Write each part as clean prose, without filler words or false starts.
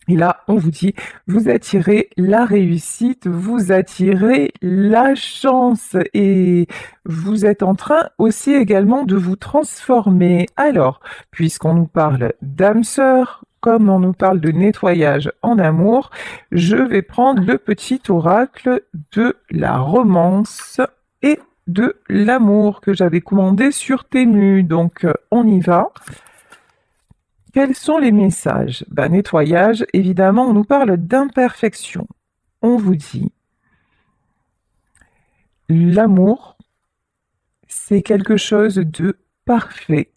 Et là, on vous dit, vous attirez la réussite, vous attirez la chance et vous êtes en train aussi également de vous transformer. Alors, puisqu'on nous parle d'âme sœur, comme on nous parle de nettoyage en amour, je vais prendre le petit oracle de la romance et de l'amour que j'avais commandé sur Temu. Donc, on y va. Quels sont les messages? Nettoyage, évidemment, on nous parle d'imperfection. On vous dit, l'amour, c'est quelque chose de parfait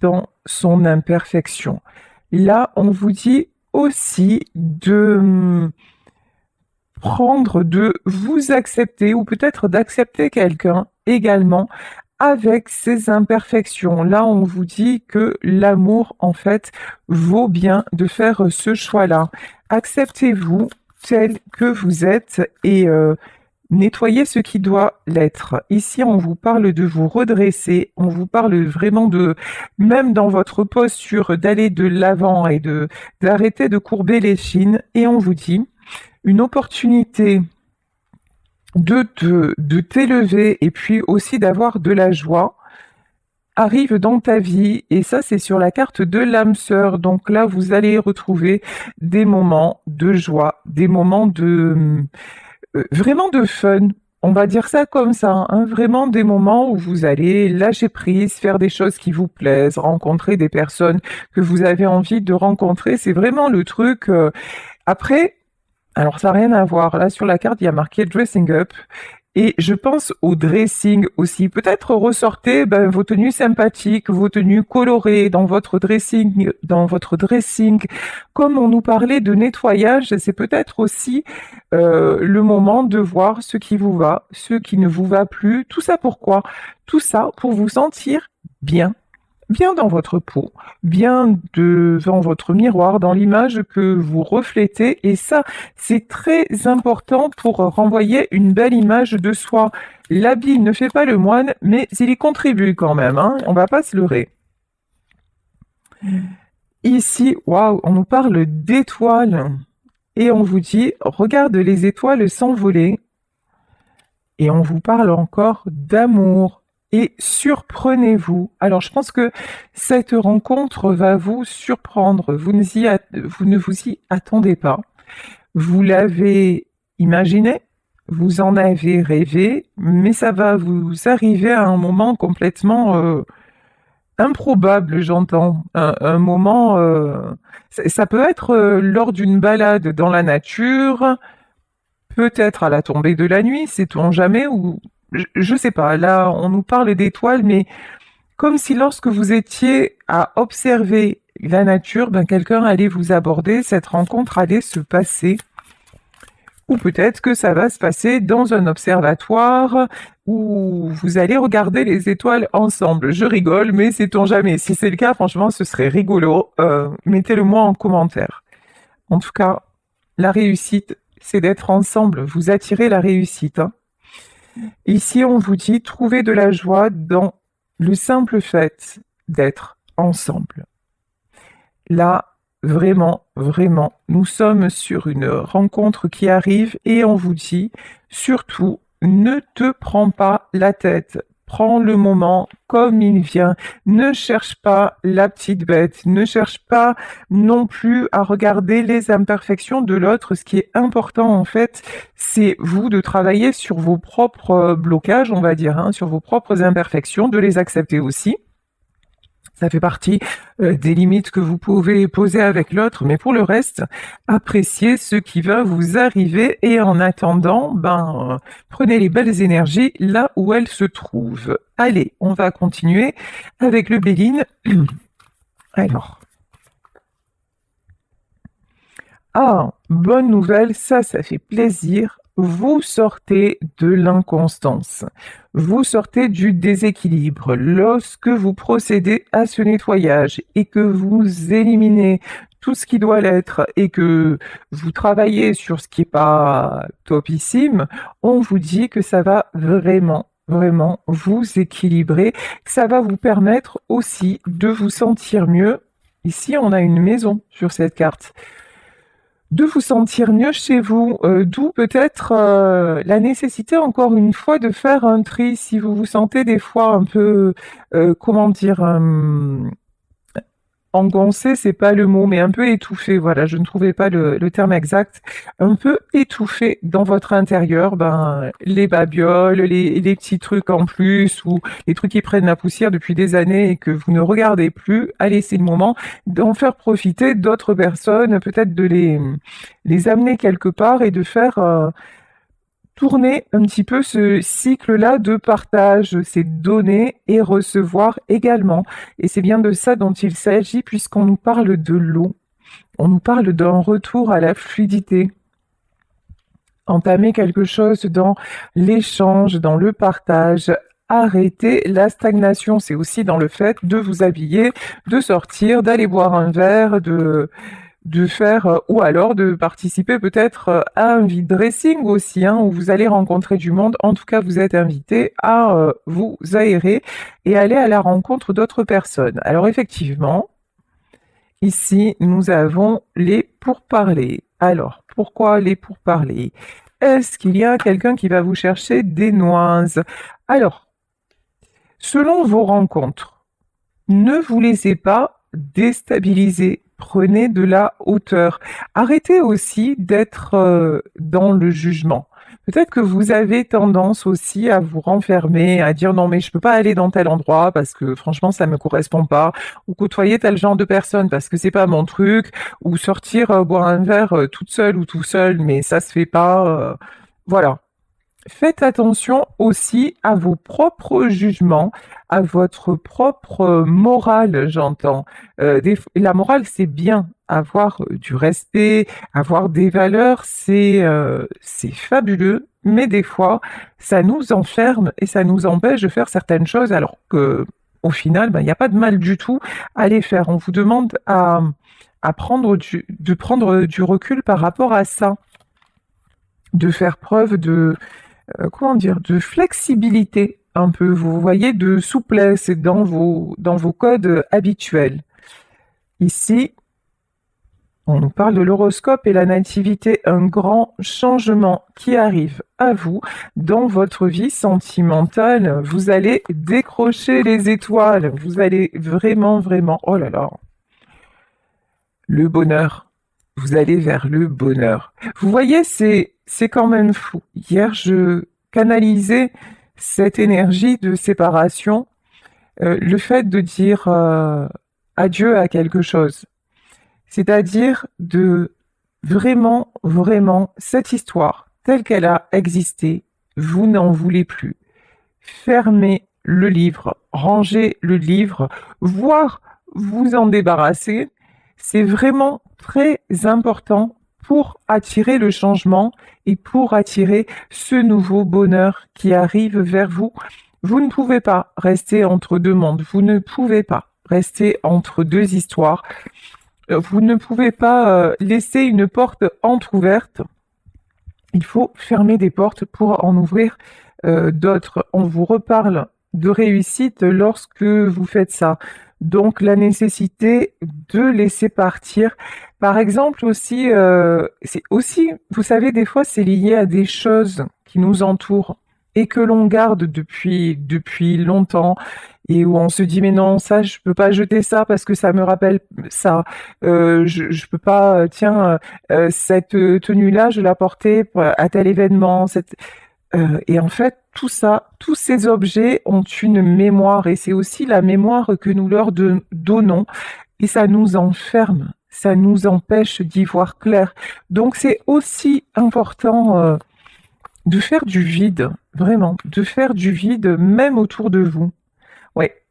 dans son imperfection. Là, on vous dit aussi de prendre, de vous accepter ou peut-être d'accepter quelqu'un également avec ses imperfections. Là, on vous dit que l'amour, en fait, vaut bien de faire ce choix-là. Acceptez-vous tel que vous êtes et nettoyez ce qui doit l'être. Ici, on vous parle de vous redresser, on vous parle vraiment de, même dans votre posture, d'aller de l'avant et d'arrêter de courber les chines. Et on vous dit une opportunité de t'élever et puis aussi d'avoir de la joie arrive dans ta vie et ça c'est sur la carte de l'âme sœur. Donc là vous allez retrouver des moments de joie, des moments de vraiment de fun. On va dire ça comme ça, hein. Vraiment des moments où vous allez lâcher prise, faire des choses qui vous plaisent, rencontrer des personnes que vous avez envie de rencontrer. C'est vraiment le truc. Après, alors ça n'a rien à voir. Là sur la carte, il y a marqué dressing up. Et je pense au dressing aussi. Peut-être ressortez vos tenues sympathiques, vos tenues colorées dans votre dressing. Comme on nous parlait de nettoyage, c'est peut-être aussi le moment de voir ce qui vous va, ce qui ne vous va plus. Tout ça pourquoi? Tout ça pour vous sentir bien bien dans votre peau, bien devant votre miroir, dans l'image que vous reflétez. Et ça, c'est très important pour renvoyer une belle image de soi. L'habit ne fait pas le moine, mais il y contribue quand même, hein, on va pas se leurrer. Ici, waouh, on nous parle d'étoiles. Et on vous dit, regarde les étoiles s'envoler. Et on vous parle encore d'amour. Et surprenez-vous. Alors, je pense que cette rencontre va vous surprendre. Vous ne vous y attendez pas. Vous l'avez imaginé, vous en avez rêvé, mais ça va vous arriver à un moment complètement improbable, j'entends. Un moment, ça peut être lors d'une balade dans la nature, peut-être à la tombée de la nuit, sait-on jamais, ou je sais pas. Là, on nous parle d'étoiles, mais comme si lorsque vous étiez à observer la nature, quelqu'un allait vous aborder, cette rencontre allait se passer. Ou peut-être que ça va se passer dans un observatoire où vous allez regarder les étoiles ensemble. Je rigole, mais sait-on jamais. Si c'est le cas, franchement, ce serait rigolo. Mettez-le moi en commentaire. En tout cas, la réussite, c'est d'être ensemble. Vous attirez la réussite, hein. Ici, on vous dit, trouvez de la joie dans le simple fait d'être ensemble. Là, vraiment, vraiment, nous sommes sur une rencontre qui arrive et on vous dit, surtout, ne te prends pas la tête. Prends le moment comme il vient. Ne cherche pas la petite bête. Ne cherche pas non plus à regarder les imperfections de l'autre. Ce qui est important, en fait, c'est vous de travailler sur vos propres blocages, on va dire, hein, sur vos propres imperfections, de les accepter aussi. Ça fait partie des limites que vous pouvez poser avec l'autre, mais pour le reste, appréciez ce qui va vous arriver et en attendant, prenez les belles énergies là où elles se trouvent. Allez, on va continuer avec le Béline. Alors, bonne nouvelle, ça fait plaisir. Vous sortez de l'inconstance. Vous sortez du déséquilibre. Lorsque vous procédez à ce nettoyage et que vous éliminez tout ce qui doit l'être et que vous travaillez sur ce qui n'est pas topissime, on vous dit que ça va vraiment, vraiment vous équilibrer, que ça va vous permettre aussi de vous sentir mieux. Ici, on a une maison sur cette carte. de vous sentir mieux chez vous, d'où peut-être la nécessité encore une fois de faire un tri si vous vous sentez des fois un peu, comment dire, engoncé, c'est pas le mot, mais un peu étouffé, voilà, je ne trouvais pas le terme exact. Un peu étouffé dans votre intérieur, ben, les babioles, les petits trucs en plus, ou les trucs qui prennent la poussière depuis des années et que vous ne regardez plus, allez, c'est le moment d'en faire profiter d'autres personnes, peut-être de les amener quelque part et de faire tourner un petit peu ce cycle-là de partage, c'est donner et recevoir également. Et c'est bien de ça dont il s'agit puisqu'on nous parle de l'eau. On nous parle d'un retour à la fluidité. Entamer quelque chose dans l'échange, dans le partage. Arrêter la stagnation, c'est aussi dans le fait de vous habiller, de sortir, d'aller boire un verre, de faire, ou alors de participer peut-être à un vide dressing aussi, hein, où vous allez rencontrer du monde. En tout cas, vous êtes invité à vous aérer et aller à la rencontre d'autres personnes. Alors effectivement, ici, nous avons les pourparlers. Alors, pourquoi les pourparlers? Est-ce qu'il y a quelqu'un qui va vous chercher des noises? Alors, selon vos rencontres, ne vous laissez pas déstabiliser. Prenez de la hauteur. Arrêtez aussi d'être dans le jugement. Peut-être que vous avez tendance aussi à vous renfermer, à dire non mais je peux pas aller dans tel endroit parce que franchement ça me correspond pas, ou côtoyer tel genre de personne parce que c'est pas mon truc, ou sortir boire un verre toute seule ou tout seul, mais ça se fait pas. Voilà. Faites attention aussi à vos propres jugements, à votre propre morale, j'entends. La morale, c'est bien. Avoir du respect, avoir des valeurs, c'est fabuleux, mais des fois, ça nous enferme et ça nous empêche de faire certaines choses, alors que au final, ben, il n'y a pas de mal du tout à les faire. On vous demande à de prendre du recul par rapport à ça, de faire preuve de comment dire, de flexibilité un peu, vous voyez, de souplesse dans vos codes habituels. Ici, on nous parle de l'horoscope et la nativité, un grand changement qui arrive à vous dans votre vie sentimentale. Vous allez décrocher les étoiles, vous allez vraiment, vraiment, oh là là, le bonheur. Vous allez vers le bonheur. Vous voyez, c'est quand même fou. Hier, je canalisais cette énergie de séparation, le fait de dire adieu à quelque chose. C'est-à-dire de vraiment, vraiment, cette histoire, telle qu'elle a existé, vous n'en voulez plus. Fermez le livre, rangez le livre, voire vous en débarrasser. C'est vraiment très important pour attirer le changement et pour attirer ce nouveau bonheur qui arrive vers vous. Vous ne pouvez pas rester entre deux mondes, vous ne pouvez pas rester entre deux histoires, vous ne pouvez pas laisser une porte entr'ouverte. Il faut fermer des portes pour en ouvrir d'autres. On vous reparle de réussite lorsque vous faites ça. Donc la nécessité de laisser partir. Par exemple aussi, c'est aussi, vous savez, des fois c'est lié à des choses qui nous entourent et que l'on garde depuis longtemps et où on se dit mais non ça je peux pas jeter ça parce que ça me rappelle ça. Je peux pas tiens cette tenue-là je la portais à tel événement. Et en fait, tout ça, tous ces objets ont une mémoire et c'est aussi la mémoire que nous leur donnons et ça nous enferme, ça nous empêche d'y voir clair. Donc c'est aussi important de faire du vide, vraiment, de faire du vide même autour de vous. Ouais,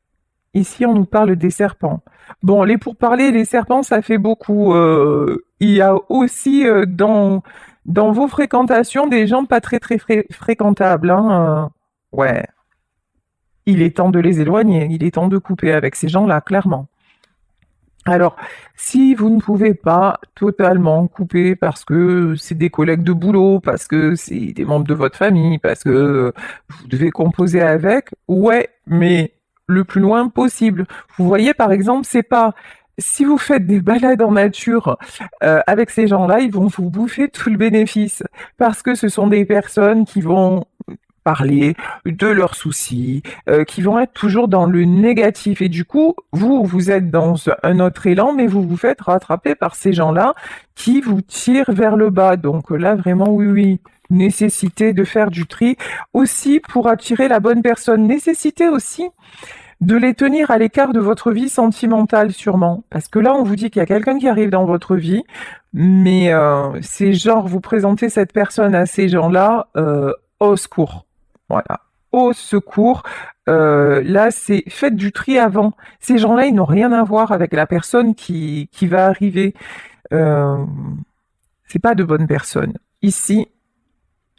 ici on nous parle des serpents. Bon, les pourparlers, les serpents, ça fait beaucoup. Il y a aussi dans vos fréquentations des gens pas très fréquentables. Hein. Ouais, il est temps de les éloigner, il est temps de couper avec ces gens-là, clairement. Alors, si vous ne pouvez pas totalement couper parce que c'est des collègues de boulot, parce que c'est des membres de votre famille, parce que vous devez composer avec, ouais, mais le plus loin possible. Vous voyez, par exemple, c'est pas Si vous faites des balades en nature avec ces gens-là, ils vont vous bouffer tout le bénéfice parce que ce sont des personnes qui vont parler de leurs soucis, qui vont être toujours dans le négatif. Et du coup, vous êtes dans un autre élan, mais vous vous faites rattraper par ces gens-là qui vous tirent vers le bas. Donc là, vraiment, oui, oui. Nécessité de faire du tri aussi pour attirer la bonne personne. Nécessité aussi de les tenir à l'écart de votre vie sentimentale, sûrement. Parce que là, on vous dit qu'il y a quelqu'un qui arrive dans votre vie, mais c'est genre, vous présentez cette personne à ces gens-là, au secours. Voilà. Au secours. Là, c'est faites du tri avant. Ces gens-là, ils n'ont rien à voir avec la personne qui va arriver. Euh, c'est pas de bonnes personnes. Ici,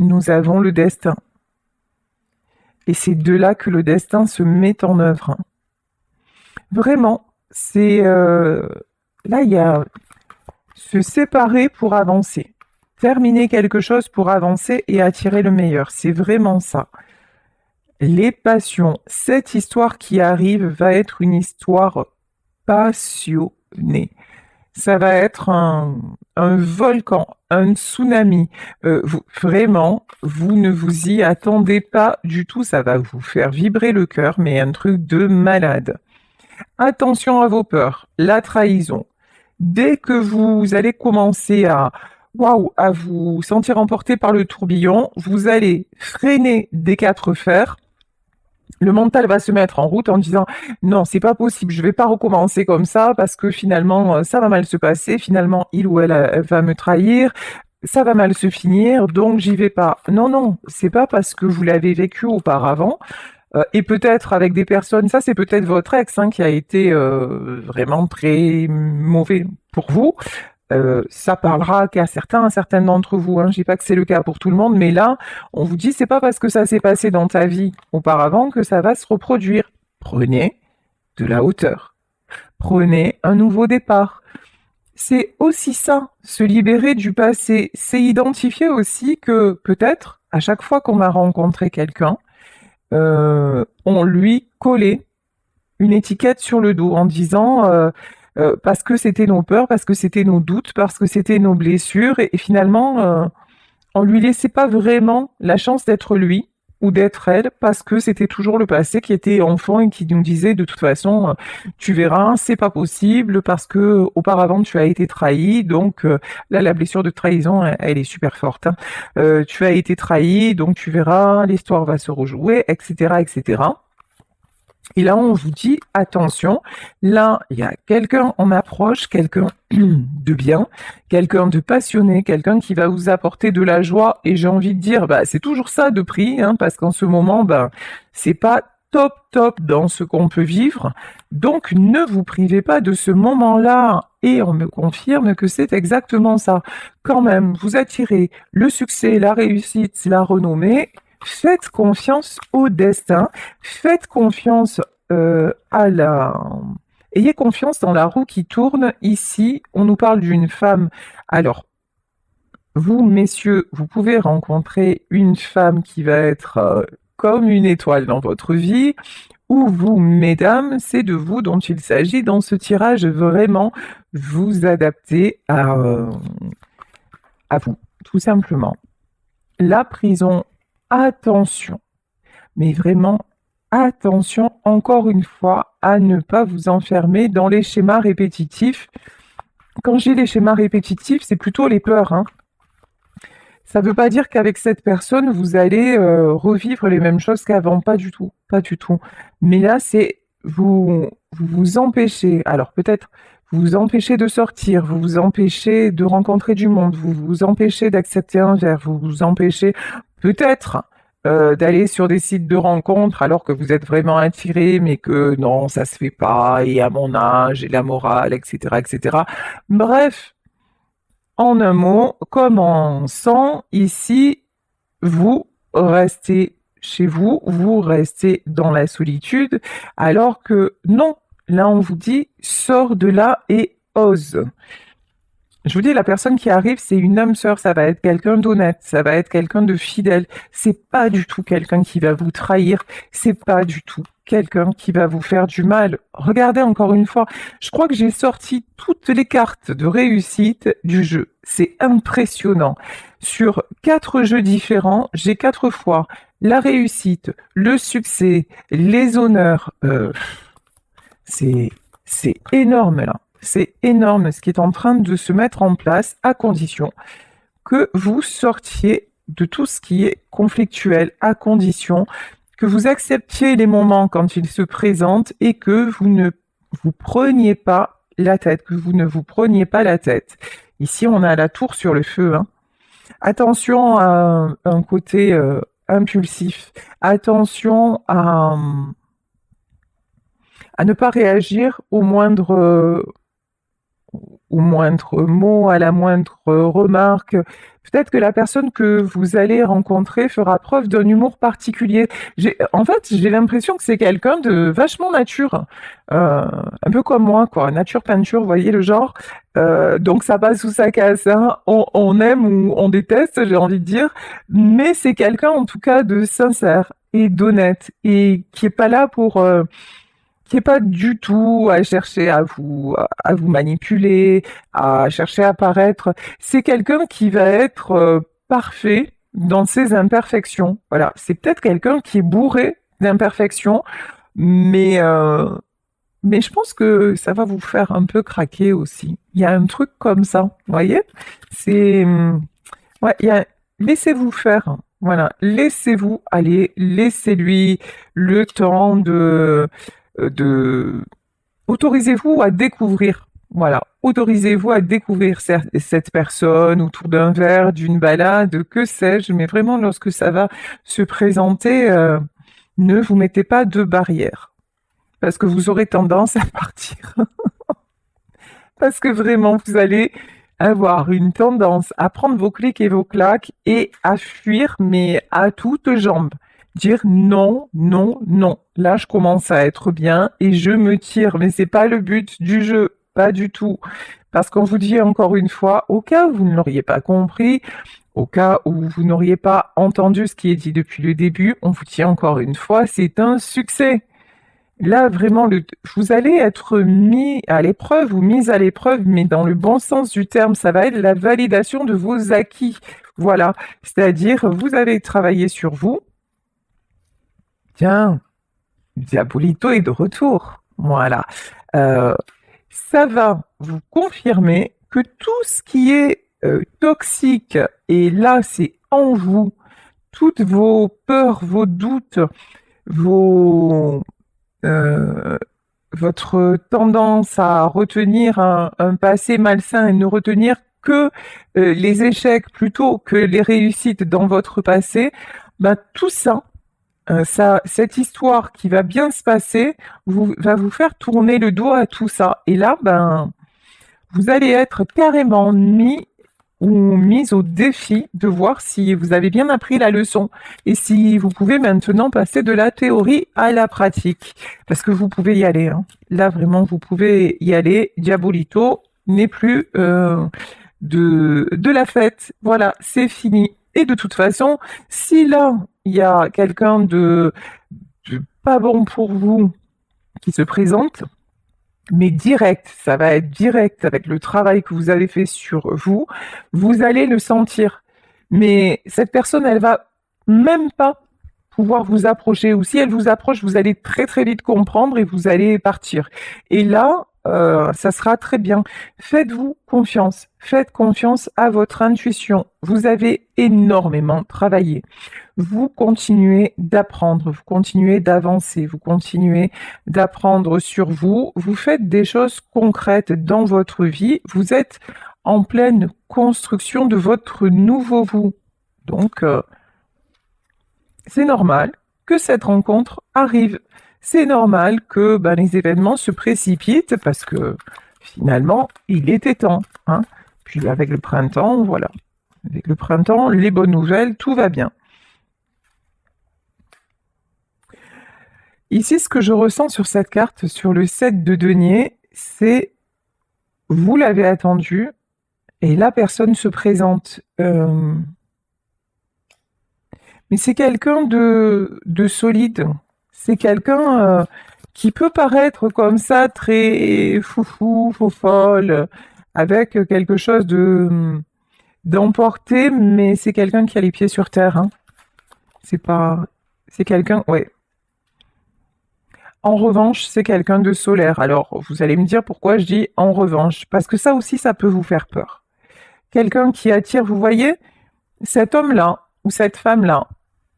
nous avons le destin. Et c'est de là que le destin se met en œuvre. Vraiment, c'est là il y a se séparer pour avancer, terminer quelque chose pour avancer et attirer le meilleur. C'est vraiment ça. Les passions, cette histoire qui arrive va être une histoire passionnée. Ça va être un volcan, un tsunami. Vraiment, vous ne vous y attendez pas du tout. Ça va vous faire vibrer le cœur, mais un truc de malade. Attention à vos peurs, la trahison. Dès que vous allez commencer à vous sentir emporté par le tourbillon, vous allez freiner des quatre fers. Le mental va se mettre en route en disant non, c'est pas possible, je vais pas recommencer comme ça parce que finalement ça va mal se passer, finalement il ou elle va me trahir, ça va mal se finir, donc j'y vais pas. Non, non, c'est pas parce que vous l'avez vécu auparavant et peut-être avec des personnes, ça c'est peut-être votre ex qui a été vraiment très mauvais pour vous. Ça parlera qu'à certaines d'entre vous. Je dis pas que c'est le cas pour tout le monde, mais là, on vous dit c'est pas parce que ça s'est passé dans ta vie auparavant que ça va se reproduire. Prenez de la hauteur. Prenez un nouveau départ. C'est aussi ça, se libérer du passé. C'est identifier aussi que peut-être, à chaque fois qu'on a rencontré quelqu'un, on lui collait une étiquette sur le dos en disant parce que c'était nos peurs, parce que c'était nos doutes, parce que c'était nos blessures, et finalement, on lui laissait pas vraiment la chance d'être lui ou d'être elle, parce que c'était toujours le passé qui était enfant et qui nous disait de toute façon, tu verras, c'est pas possible parce que auparavant tu as été trahi, donc là la blessure de trahison, elle est super forte. Tu as été trahi, donc tu verras, l'histoire va se rejouer, etc., etc. Et là, on vous dit, attention, là, il y a quelqu'un en approche, quelqu'un de bien, quelqu'un de passionné, quelqu'un qui va vous apporter de la joie. Et j'ai envie de dire, c'est toujours ça de prix, parce qu'en ce moment, c'est pas top dans ce qu'on peut vivre. Donc, ne vous privez pas de ce moment-là. Et on me confirme que c'est exactement ça. Quand même, vous attirez le succès, la réussite, la renommée. Faites confiance au destin, faites confiance à la... Ayez confiance dans la roue qui tourne. Ici, on nous parle d'une femme. Alors, vous, messieurs, vous pouvez rencontrer une femme qui va être comme une étoile dans votre vie, ou vous, mesdames, c'est de vous dont il s'agit dans ce tirage, vraiment vous adapter à vous, tout simplement. La prison, attention, mais vraiment attention encore une fois à ne pas vous enfermer dans les schémas répétitifs. Quand j'ai les schémas répétitifs, c'est plutôt les peurs. Ça ne veut pas dire qu'avec cette personne, vous allez revivre les mêmes choses qu'avant, pas du tout, pas du tout. Mais là, c'est vous empêchez, alors peut-être vous vous empêchez de sortir, vous vous empêchez de rencontrer du monde, vous vous empêchez d'accepter un verre, vous vous empêchez peut-être d'aller sur des sites de rencontres alors que vous êtes vraiment attiré, mais que non, ça se fait pas, et à mon âge, et la morale, etc., etc. Bref, en un mot, comme en sang, ici, vous restez chez vous, vous restez dans la solitude, alors que non, là on vous dit, sors de là et ose. Je vous dis, la personne qui arrive, c'est une âme sœur, ça va être quelqu'un d'honnête, ça va être quelqu'un de fidèle. C'est pas du tout quelqu'un qui va vous trahir, c'est pas du tout quelqu'un qui va vous faire du mal. Regardez encore une fois, je crois que j'ai sorti toutes les cartes de réussite du jeu. C'est impressionnant. Sur 4 jeux différents, j'ai 4 fois la réussite, le succès, les honneurs. C'est c'est énorme là. C'est énorme ce qui est en train de se mettre en place à condition que vous sortiez de tout ce qui est conflictuel, à condition que vous acceptiez les moments quand ils se présentent et que vous ne vous preniez pas la tête, que vous ne vous preniez pas la tête. Ici, on a la tour sur le feu, hein. Attention à un côté impulsif. Attention à ne pas réagir au moindre mot, à la moindre remarque. Peut-être que la personne que vous allez rencontrer fera preuve d'un humour particulier. En fait, j'ai l'impression que c'est quelqu'un de vachement nature, un peu comme moi, quoi, nature peinture, vous voyez le genre. Donc ça passe sous sa case, hein. On aime ou on déteste, j'ai envie de dire, mais c'est quelqu'un en tout cas de sincère et d'honnête et qui est pas là pour qui est pas du tout à chercher à vous manipuler, à chercher à paraître. C'est quelqu'un qui va être parfait dans ses imperfections. Voilà, c'est peut-être quelqu'un qui est bourré d'imperfections, mais mais je pense que ça va vous faire un peu craquer aussi. Il y a un truc comme ça, vous voyez? C'est ouais, laissez-vous faire. Voilà, laissez-vous aller, laissez-lui le temps de autorisez-vous à découvrir. Voilà, autorisez-vous à découvrir cette personne autour d'un verre, d'une balade, que sais-je, mais vraiment lorsque ça va se présenter, ne vous mettez pas de barrière, parce que vous aurez tendance à partir. Parce que vraiment, vous allez avoir une tendance à prendre vos clics et vos claques et à fuir, mais à toutes jambes. Dire non, non, non. Là, je commence à être bien et je me tire, mais c'est pas le but du jeu, pas du tout. Parce qu'on vous dit encore une fois, au cas où vous ne l'auriez pas compris, au cas où vous n'auriez pas entendu ce qui est dit depuis le début, on vous dit encore une fois, c'est un succès. Là, vraiment, vous allez être mis à l'épreuve ou mise à l'épreuve, mais dans le bon sens du terme, ça va être la validation de vos acquis. Voilà, c'est-à-dire, vous avez travaillé sur vous. Tiens, Diabolito est de retour. Voilà. Euh, Ça va vous confirmer que tout ce qui est toxique, et là, c'est en vous, toutes vos peurs, vos doutes, vos, euh, votre tendance à retenir un passé malsain et ne retenir que les échecs plutôt que les réussites dans votre passé, ben, tout ça, cette histoire qui va bien se passer va vous faire tourner le dos à tout ça. Et là, ben, vous allez être carrément mis ou mise au défi de voir si vous avez bien appris la leçon et si vous pouvez maintenant passer de la théorie à la pratique. Parce que vous pouvez y aller, hein. Là, vraiment, vous pouvez y aller. Diabolito n'est plus de la fête. Voilà, c'est fini. Et de toute façon, si là, il y a quelqu'un de pas bon pour vous qui se présente, mais direct, ça va être direct avec le travail que vous avez fait sur vous, vous allez le sentir. Mais cette personne, elle va même pas pouvoir vous approcher, ou si elle vous approche, vous allez très très vite comprendre et vous allez partir. Et là, ça sera très bien. Faites-vous confiance, faites confiance à votre intuition. Vous avez énormément travaillé. Vous continuez d'apprendre, vous continuez d'avancer, vous continuez d'apprendre sur vous, vous faites des choses concrètes dans votre vie, vous êtes en pleine construction de votre nouveau vous. Donc, c'est normal que cette rencontre arrive. C'est normal que ben, les événements se précipitent parce que finalement, il était temps, hein. Puis avec le printemps, voilà. Avec le printemps, les bonnes nouvelles, tout va bien. Ici, ce que je ressens sur cette carte, sur le 7 de denier, c'est vous l'avez attendu Et là, personne se présente. Mais c'est quelqu'un de solide. C'est quelqu'un qui peut paraître comme ça très foufou, faux-folle, avec quelque chose d'emporté, mais c'est quelqu'un qui a les pieds sur terre, hein. C'est pas... C'est quelqu'un... Ouais. En revanche, c'est quelqu'un de solaire. Alors, vous allez me dire pourquoi je dis en revanche. Parce que ça aussi, ça peut vous faire peur. Quelqu'un qui attire, vous voyez, cet homme-là ou cette femme-là,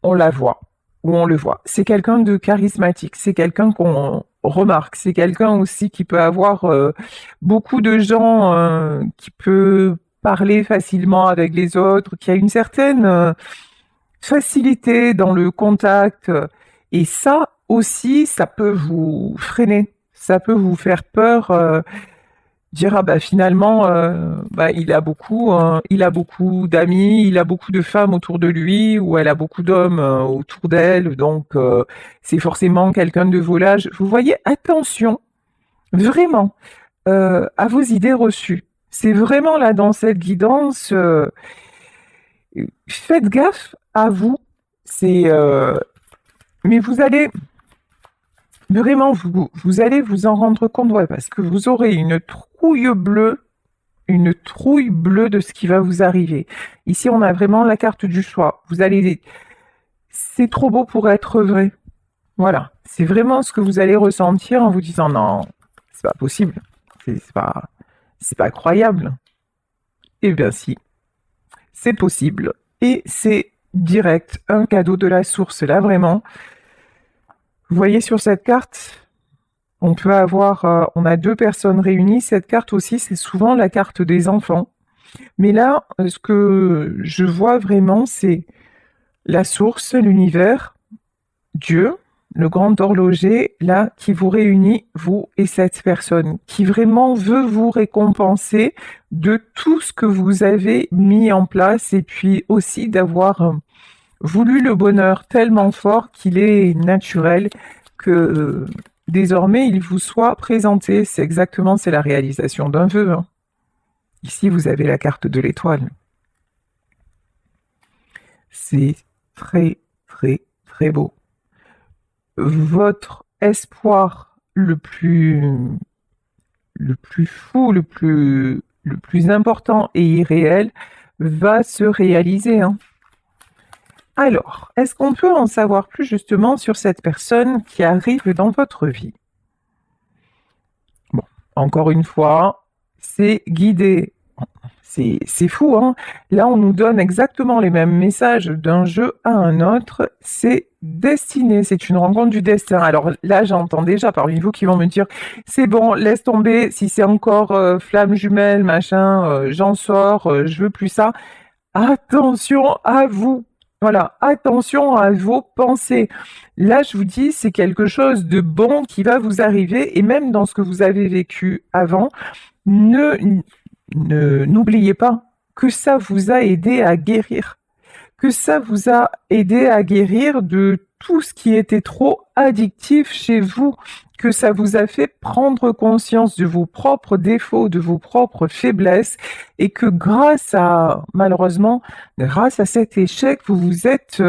on la voit ou on le voit. C'est quelqu'un de charismatique, c'est quelqu'un qu'on remarque, c'est quelqu'un aussi qui peut avoir beaucoup de gens, qui peut parler facilement avec les autres, qui a une certaine facilité dans le contact. Et ça aussi, ça peut vous freiner, ça peut vous faire peur. Dire ah bah finalement bah, il a beaucoup d'amis, il a beaucoup de femmes autour de lui ou elle a beaucoup d'hommes autour d'elle, donc c'est forcément quelqu'un de volage. Vous voyez, attention vraiment à vos idées reçues. C'est vraiment là dans cette guidance, faites gaffe à vous. C'est mais vous allez vraiment vous allez vous en rendre compte, ouais, parce que vous aurez une trouille bleue de ce qui va vous arriver. Ici, on a vraiment la carte du choix. Vous allez, c'est trop beau pour être vrai. Voilà, c'est vraiment ce que vous allez ressentir en vous disant non, c'est pas possible, c'est pas croyable. Eh bien si, c'est possible et c'est direct, un cadeau de la source là vraiment. Vous voyez sur cette carte, on peut avoir, on a deux personnes réunies. Cette carte aussi, c'est souvent la carte des enfants. Mais là, ce que je vois vraiment, c'est la source, l'univers, Dieu, le grand horloger, là, qui vous réunit, vous et cette personne, qui vraiment veut vous récompenser de tout ce que vous avez mis en place et puis aussi d'avoir voulu le bonheur tellement fort qu'il est naturel que désormais il vous soit présenté. C'est exactement, c'est la réalisation d'un vœu, hein. Ici, vous avez la carte de l'étoile. C'est très, très, très beau. Votre espoir le plus fou, le plus important et irréel va se réaliser, hein. Alors, est-ce qu'on peut en savoir plus justement sur cette personne qui arrive dans votre vie? Bon, encore une fois, c'est guidé. C'est fou, hein? Là, on nous donne exactement les mêmes messages d'un jeu à un autre. C'est destiné, c'est une rencontre du destin. Alors là, j'entends déjà parmi vous qui vont me dire, c'est bon, laisse tomber, si c'est encore flamme jumelle, machin, j'en sors, je veux plus ça. Attention à vous. Voilà, attention à vos pensées. Là, je vous dis, c'est quelque chose de bon qui va vous arriver et même dans ce que vous avez vécu avant, ne n'oubliez pas que ça vous a aidé à guérir, que ça vous a aidé à guérir de tout ce qui était trop addictif chez vous, que ça vous a fait prendre conscience de vos propres défauts, de vos propres faiblesses, et que malheureusement, grâce à cet échec, vous vous êtes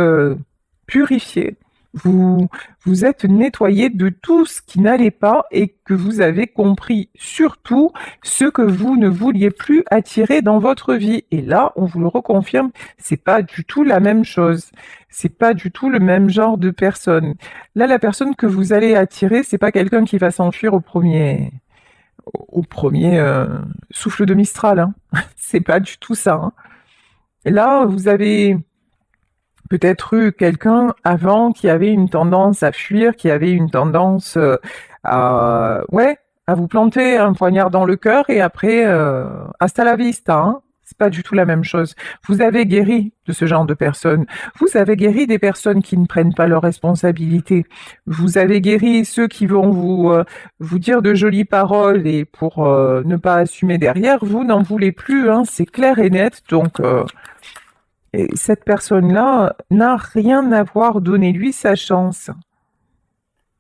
purifié. Vous vous êtes nettoyé de tout ce qui n'allait pas et que vous avez compris surtout ce que vous ne vouliez plus attirer dans votre vie. Et là, on vous le reconfirme, c'est pas du tout la même chose. C'est pas du tout le même genre de personne. Là, la personne que vous allez attirer, c'est pas quelqu'un qui va s'enfuir au premier souffle de Mistral, hein. C'est pas du tout ça, hein. Là, vous avez peut-être eu quelqu'un avant qui avait une tendance à fuir, qui avait une tendance ouais, à vous planter un poignard dans le cœur et après, hasta la vista, hein. C'est pas du tout la même chose. Vous avez guéri de ce genre de personnes. Vous avez guéri des personnes qui ne prennent pas leurs responsabilités. Vous avez guéri ceux qui vont vous dire de jolies paroles et pour ne pas assumer derrière, vous n'en voulez plus, hein. C'est clair et net. Donc, et cette personne-là n'a rien à voir, donnez-lui sa chance.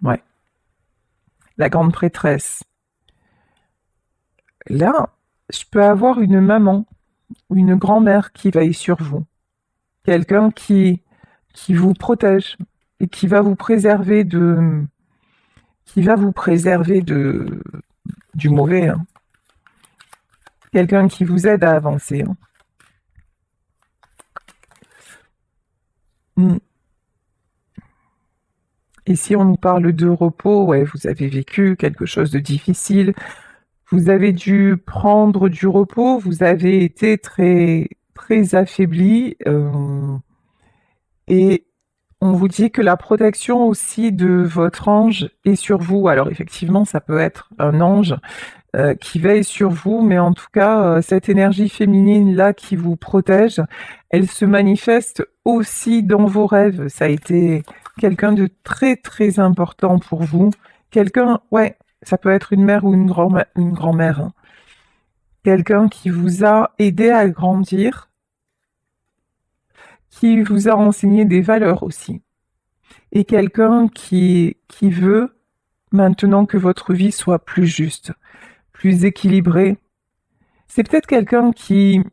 Ouais, la grande prêtresse. Là, je peux avoir une maman. ou une grand-mère qui veille sur vous. Quelqu'un qui vous protège et qui va vous préserver du mauvais, hein. Quelqu'un qui vous aide à avancer, hein. Mm. Et si on nous parle de repos, ouais, vous avez vécu quelque chose de difficile, vous avez dû prendre du repos, vous avez été très, très affaibli, et on vous dit que la protection aussi de votre ange est sur vous. Alors effectivement, ça peut être un ange qui veille sur vous, mais en tout cas, cette énergie féminine-là qui vous protège, elle se manifeste aussi dans vos rêves. Ça a été quelqu'un de très très important pour vous. Quelqu'un, ouais, ça peut être une mère ou une grand-mère, hein. Quelqu'un qui vous a aidé à grandir, qui vous a enseigné des valeurs aussi. Et quelqu'un qui veut maintenant que votre vie soit plus juste, plus équilibrée. C'est peut-être quelqu'un qui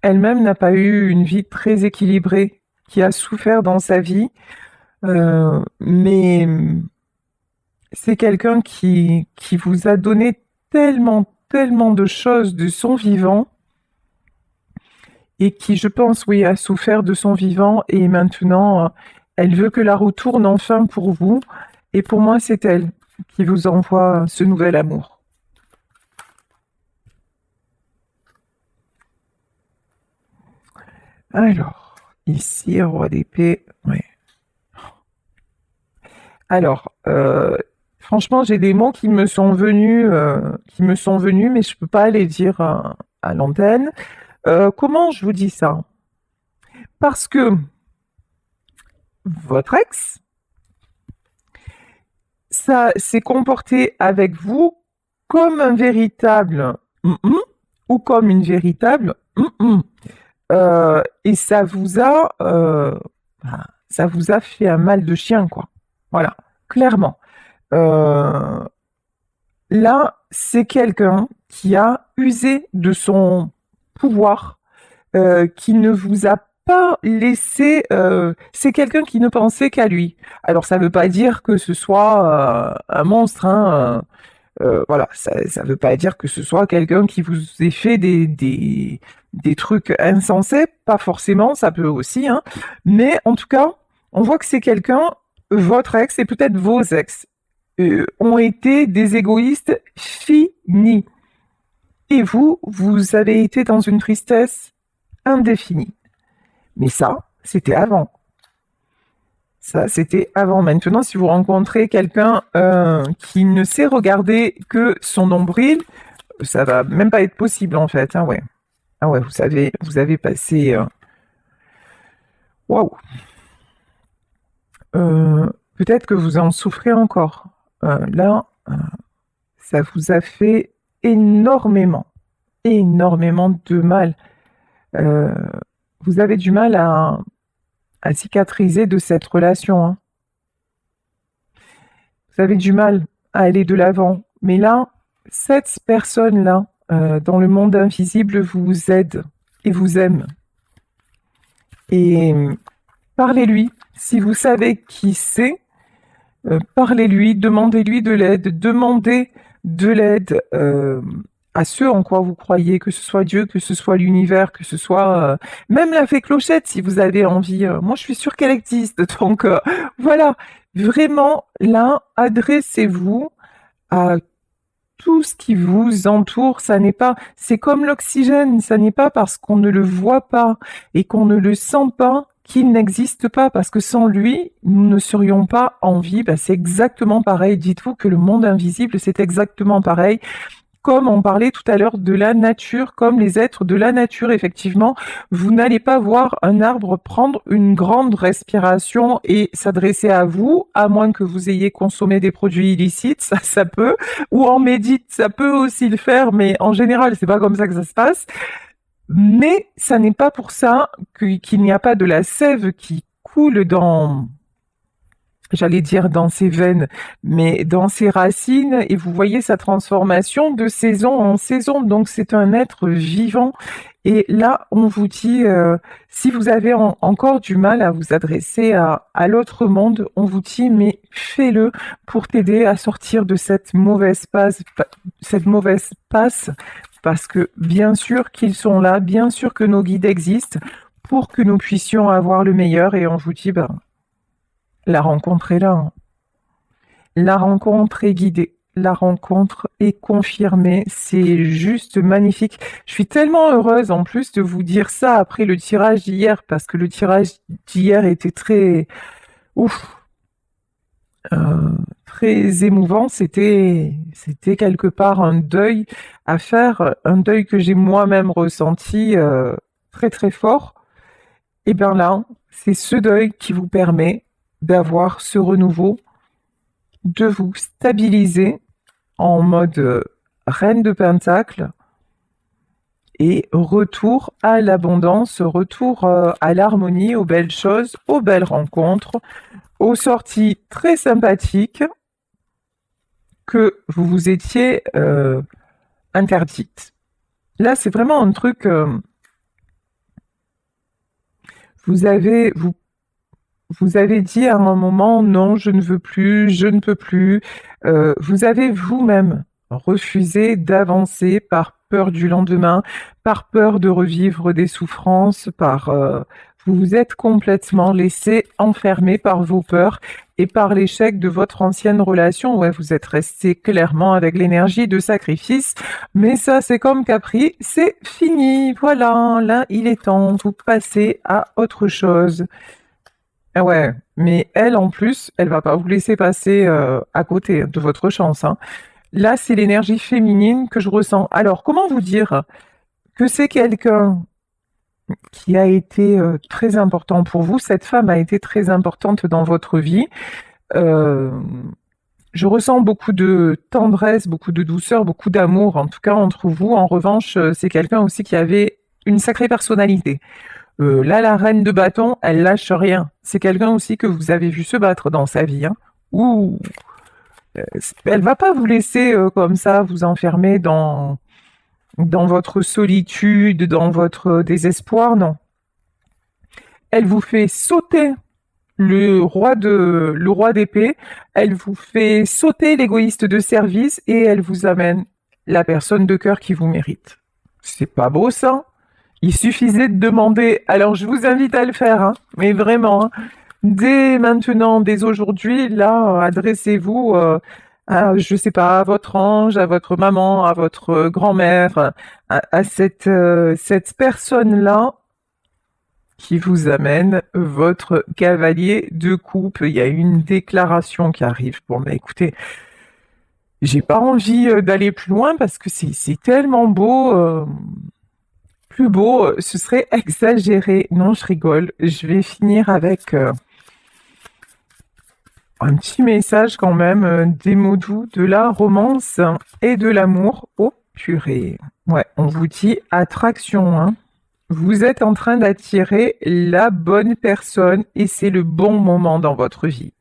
elle-même n'a pas eu une vie très équilibrée, qui a souffert dans sa vie, mais c'est quelqu'un qui vous a donné tellement, tellement de choses de son vivant et qui, je pense, oui, a souffert de son vivant et maintenant, elle veut que la roue tourne enfin pour vous. Et pour moi, c'est elle qui vous envoie ce nouvel amour. Alors, ici, roi d'épée, ouais. Alors, franchement, j'ai des mots qui me sont venus, mais je peux pas les dire à l'antenne. Comment je vous dis ça? Parce que votre ex, ça s'est comporté avec vous comme un véritable ou comme une véritable et ça vous a fait un mal de chien, quoi. Voilà, clairement. Euh, Là, c'est quelqu'un qui a usé de son pouvoir, qui ne vous a pas laissé. C'est quelqu'un qui ne pensait qu'à lui. Alors, ça ne veut pas dire que ce soit un monstre, hein. Voilà, ça ne veut pas dire que ce soit quelqu'un qui vous ait fait des trucs insensés. Pas forcément, ça peut aussi, hein. Mais en tout cas, on voit que c'est quelqu'un, votre ex et peut-être vos ex, ont été des égoïstes finis. Et vous, vous avez été dans une tristesse indéfinie. Mais ça, c'était avant. Ça, c'était avant. Maintenant, si vous rencontrez quelqu'un qui ne sait regarder que son nombril, ça va même pas être possible en fait. Ah ouais. Ah ouais, vous avez passé. Waouh. Peut-être que vous en souffrez encore. Là, ça vous a fait énormément, énormément de mal. Euh, Vous avez du mal à cicatriser de cette relation, hein. Vous avez du mal à aller de l'avant. Mais là, cette personne-là, dans le monde invisible, vous aide et vous aime. Et parlez-lui. Si vous savez qui c'est, parlez-lui, demandez-lui de l'aide, demandez de l'aide à ceux en quoi vous croyez, que ce soit Dieu, que ce soit l'univers, que ce soit même la fée Clochette si vous avez envie. Moi, je suis sûre qu'elle existe. Donc voilà, vraiment là, adressez-vous à tout ce qui vous entoure. Ça n'est pas, c'est comme l'oxygène. Ça n'est pas parce qu'on ne le voit pas et qu'on ne le sent pas qu'il n'existe pas, parce que sans lui, nous ne serions pas en vie. Ben, c'est exactement pareil. Dites-vous que le monde invisible, c'est exactement pareil. Comme on parlait tout à l'heure de la nature, comme les êtres de la nature, effectivement, vous n'allez pas voir un arbre prendre une grande respiration et s'adresser à vous, à moins que vous ayez consommé des produits illicites, ça peut, ou en médite, ça peut aussi le faire, mais en général, c'est pas comme ça que ça se passe. Mais ça n'est pas pour ça qu'il n'y a pas de la sève qui coule j'allais dire dans ses veines, mais dans ses racines, et vous voyez sa transformation de saison en saison. Donc c'est un être vivant. Et là, on vous dit, si vous avez encore du mal à vous adresser à l'autre monde, on vous dit, mais fais-le pour t'aider à sortir de cette mauvaise passe, parce que bien sûr qu'ils sont là, bien sûr que nos guides existent pour que nous puissions avoir le meilleur. Et on vous dit, ben, la rencontre est là, hein. La rencontre est guidée. La rencontre est confirmée. C'est juste magnifique. Je suis tellement heureuse en plus de vous dire ça après le tirage d'hier, parce que le tirage d'hier était très, ouf, très émouvant. C'était quelque part un deuil à faire, un deuil que j'ai moi-même ressenti très très fort. Et bien là, c'est ce deuil qui vous permet d'avoir ce renouveau, de vous stabiliser en mode reine de pentacle et retour à l'abondance, retour à l'harmonie, aux belles choses, aux belles rencontres, aux sorties très sympathiques que vous vous étiez interdites. Là, c'est vraiment un truc. Vous avez vous avez dit à un moment non, je ne veux plus, je ne peux plus. Vous avez vous-même refusé d'avancer par peur du lendemain, par peur de revivre des souffrances, vous vous êtes complètement laissé enfermer par vos peurs et par l'échec de votre ancienne relation. Ouais, vous êtes resté clairement avec l'énergie de sacrifice, mais ça, c'est comme Capri, c'est fini. Voilà, là, il est temps, vous passez à autre chose. Ah ouais, mais elle, en plus, elle va pas vous laisser passer à côté de votre chance, hein. Là, c'est l'énergie féminine que je ressens. Alors, comment vous dire que c'est quelqu'un qui a été très important pour vous? Cette femme a été très importante dans votre vie. Euh, je ressens beaucoup de tendresse, beaucoup de douceur, beaucoup d'amour, en tout cas entre vous. En revanche, c'est quelqu'un aussi qui avait une sacrée personnalité. Là, la reine de bâton, elle lâche rien. C'est quelqu'un aussi que vous avez vu se battre dans sa vie, hein. Ouh, elle va pas vous laisser comme ça vous enfermer dans votre solitude, dans votre désespoir, non. Elle vous fait sauter le roi d'épée, elle vous fait sauter l'égoïste de service et elle vous amène la personne de cœur qui vous mérite. C'est pas beau ça? Il suffisait de demander. Alors je vous invite à le faire, hein, mais vraiment, hein. Dès maintenant, dès aujourd'hui, là, adressez-vous à, je sais pas, à votre ange, à votre maman, à votre grand-mère, à cette personne-là qui vous amène votre cavalier de coupe. Il y a une déclaration qui arrive. Bon, bah écoutez, j'ai pas envie d'aller plus loin parce que c'est tellement beau. Plus beau, ce serait exagéré. Non, je rigole. Je vais finir avec un petit message quand même, des mots doux, de la romance et de l'amour. Oh purée. Ouais, on vous dit attraction, hein. Vous êtes en train d'attirer la bonne personne et c'est le bon moment dans votre vie.